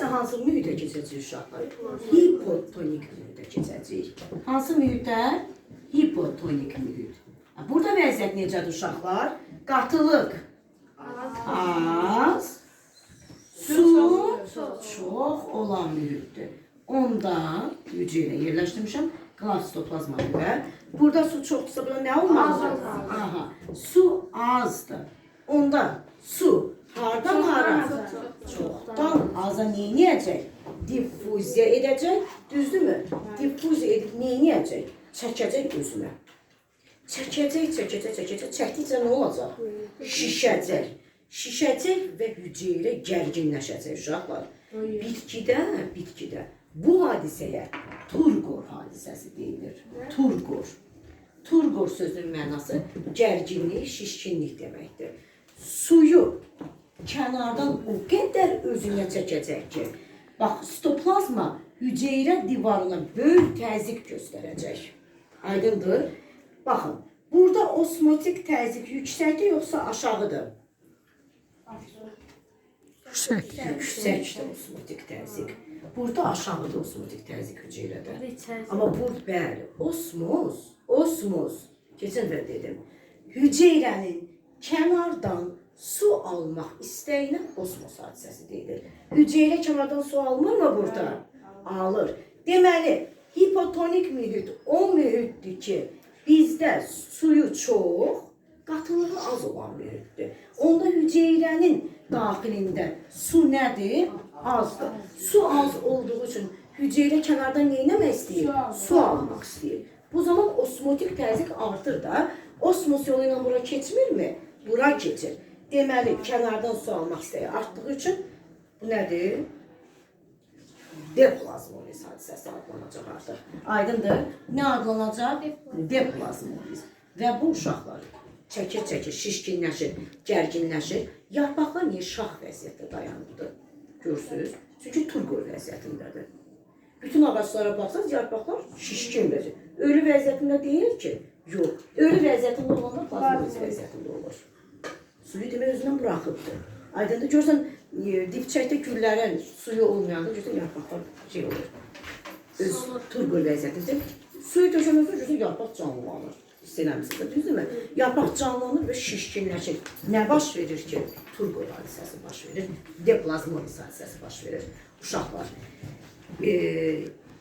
isə hansı mühitə keçəcək uşaqlar? Hipotonik mühitə keçəcək. Hansı mühitə? Hipotonik mühit. Burada vəziyyət necədir uşaqlar? Qatılıq az, su çox olan mühitdir. Onda hüceyrə yerləşdirmişəm. Klastoplasma və burada su çoxdursa burada nə olmalıdır? Aha, su azdır. Onda su hardan hara? Çoxdan aza neyniyəcək? Diffuziya edəcək, düzdürmü? Diffuziya edib neyniyəcək? Çəkəcək özünə. Çəkəcək, çəkdikcə nə olacaq? Şişəcək. Şişəcək və hüceyrə gərginləşəcək uşaqlar. Bitkidə bu hadisəyə turgor hadisəsi deyilir. Turgor sözünün mənası gərginlik, şişkinlik deməkdir. Suyu kənardan o qədər özünə çəkəcək ki, bax, sitoplazma hüceyrə divarına böyük təzyiq göstərəcək. Aydındır? Baxın, burada osmotik təzyiq yüksəkdir yoxsa aşağıdır? Yüksəkdir osmotik təzyiq. Burada aşağıda osmotik təzyiq hüceyrədə. Amma burada bəli, osmoz, keçən də dedim, hüceyrənin kənardan su almaq istəyinə osmoz hadisəsi deyilir. Hüceyrə kənardan su almır mı burada? Alır. Deməli, hipotonik mühit o mühitdir ki, bizdə suyu çox, qatılığı az olan mühitdir. Onda hüceyrənin daxilində su nədir? Azdır. Su az olduğu üçün hüceyrə kənardan neynəmək istəyir? Su almaq istəyir. Bu zaman osmotik təzyiq artır da. Osmos yolu ilə bura keçmirmi? Bura keçir. Deməli, kənardan su almaq istəyir artdığı üçün bu nədir? Deplazmoliz hadisəsi adlanacaq artıq. Aydındır? Nə adlanacaq? Deplazmoliz. Və bu uşaqlar çəkir, şişkinləşir, gərginləşir. Yarpaqlar niyə şax vəziyyətdə dayanırdı? Görsünüz. Çünki turgor vəziyyətindədir. Bütün ağaçlara baxsanız, yarpaqlar şişkin vəziyyət. Ölü vəziyyətində deyil ki, yox. Ölü vəziyyətində olanda plazmoliz vəziyyətində olur. Suyu demək özündən buraxıbdır. Aydındır, görsən, dibçəkdə güllərin suyu olmayanda, görsən, yarpaqlar şey olur. Öz turgor vəziyyətində. Suyu döşəməsə, görsən, yarpaq canlılanır. Hissələmişsiniz, düzdürmü? Yarpaq canlanır və şişkinləşir. Nə baş verir ki? Turgor hadisəsi baş verir, deplazmoliz hadisəsi baş verir. Uşaqlar,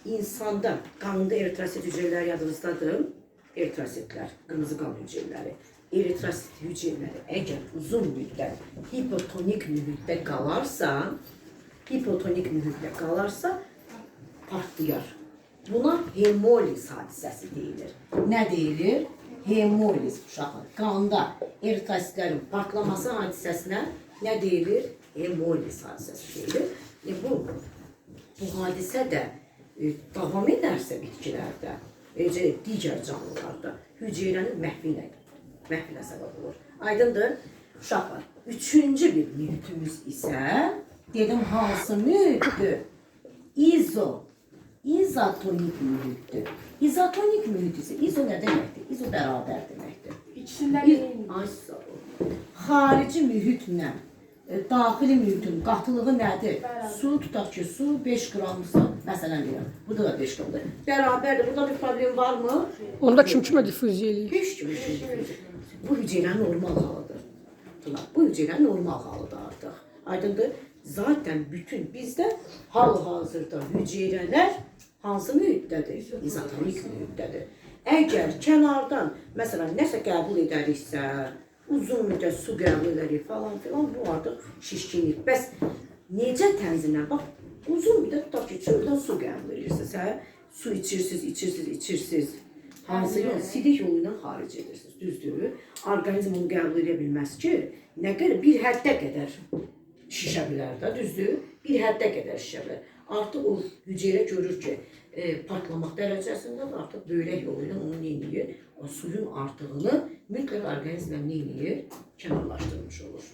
insanda qanında eritrosit hüceyrələri yadınızdadır. Eritrositlər, qırmızı qan hüceyrələri. Eritrosit hüceyrələri əgər uzun müddət hipotonik mühitdə qalarsa, partlayar. Buna hemoliz hadisəsi deyilir. Nə deyilir? Hemoliz uşaqlar. Qanda eritrositlərin partlaması hadisəsinə nə deyilir? Hemoliz hadisəsi deyilir. Bu hadisə də davam edərsə bitkilərdə, digər canlılarda hüceyrənin məhvinə səbəb olur. Aydındır? Uşaqlar, üçüncü bir mühitimiz isə, dedim hansı mühitdir? İzotonik mühitdir. İzotonik mühit isə, izo nə deməkdir? İzo bərabər deməkdir. İkisindən eyni. Xarici mühitlə daxili mühitin qatılığı nədir? Su tutaq ki, su 5 qramdırsa, məsələn deyirəm, burada da 5 qramdır. Bərabərdir, burada bir problem varmı? Onda kim-kimə diffuziya eləyir? Heç kim diffuziya. Bu hüceyrənin normal halıdır. Bu hüceyrənin normal halıdır artıq. Aydındır? Zaten bütün bizdə hal-hazırda hüceyrələr hansı mühitdədir? İzotonik mühitdədir. Əgər kənardan, məsələn, nəsə qəbul edəriksə, uzun müddət su qəbul edərik falan filan, bu artıq şişkinlik. Bəs necə tənzimlər? Bax, uzun müddət tutaq ki, çöldən su qəbul edirsiniz, su içirsiniz. Hansı yol? Sidik yolu ilə xaric edirsiniz, düzdür? Orqanizm onu qəbul edə bilməz ki, nə qədər bir həddə qədər şişə bilər də, düzdür? Bir həddə qədər şişə bilər. Artıq o hüceyrə görür ki, partlamaq dərəcəsində artıq böyrək yolu ilə onu neyiniyir? O suyun artığını mütləq orqanizmlə neyiniyir? Kənarlaşdırmış olur.